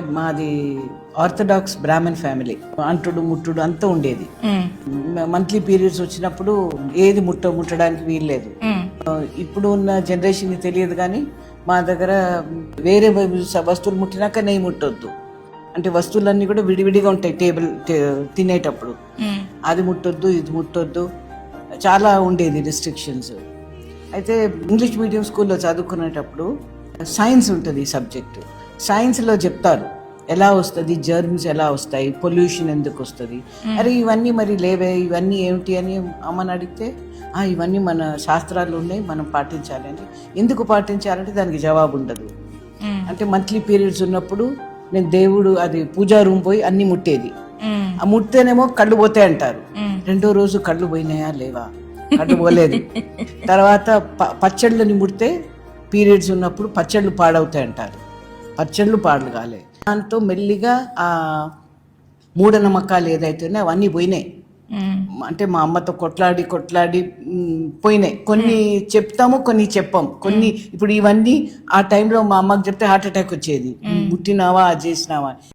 మాది orthodox Brahman family. అంటుడు ముట్టుడు అంతా ఉండేది. మంత్లీ పీరియడ్స్ వచ్చినప్పుడు ఏది ముట్టడానికి వీల్లేదు. ఇప్పుడు ఉన్న జనరేషన్ తెలియదు కానీ మా దగ్గర వేరే వస్తువులు ముట్టినాక నెయ్యి ముట్టొద్దు అంటే వస్తువులన్నీ కూడా విడివిడిగా ఉంటాయి. టేబుల్ తినేటప్పుడు అది ముట్టొద్దు ఇది ముట్టొద్దు చాలా ఉండేది రిస్ట్రిక్షన్స్. అయితే ఇంగ్లీష్ మీడియం స్కూల్లో చదువుకునేటప్పుడు సైన్స్ ఉంటుంది సబ్జెక్టు. సైన్స్లో చెప్తారు ఎలా వస్తుంది, జర్మ్స్ ఎలా వస్తాయి, పొల్యూషన్ ఎందుకు వస్తుంది. అరే ఇవన్నీ మరి లేవే, ఇవన్నీ ఏమిటి అని అమ్మని అడిగితే ఇవన్నీ మన శాస్త్రాలు ఉన్నాయి, మనం పాటించాలి అంటే. ఎందుకు పాటించాలంటే దానికి జవాబు ఉండదు. అంటే మంత్లీ పీరియడ్స్ ఉన్నప్పుడు నేను దేవుడు అది పూజా రూమ్ పోయి అన్ని ముట్టేది. ఆ ముట్టేనేమో కళ్ళు పోతాయి అంటారు. రెండో రోజు కళ్ళు పోయినాయా లేవా, కళ్ళు పోలేదు. తర్వాత పచ్చళ్ళని ముడితే పీరియడ్స్ ఉన్నప్పుడు పచ్చళ్ళు పాడవుతాయి అంటారు. పచ్చళ్ళు పాడలు కాలే. దాంతో మెల్లిగా ఆ మూఢనమ్మకాలు ఏదైతేనే అవన్నీ పోయినాయి. అంటే మా అమ్మతో కొట్లాడి పోయినాయి. కొన్ని చెప్తాము, కొన్ని చెప్పాం. కొన్ని ఇప్పుడు ఇవన్నీ ఆ టైంలో మా అమ్మకి చెప్తే హార్ట్ అటాక్ వచ్చేది. ముట్టినావా అది చేసినావా.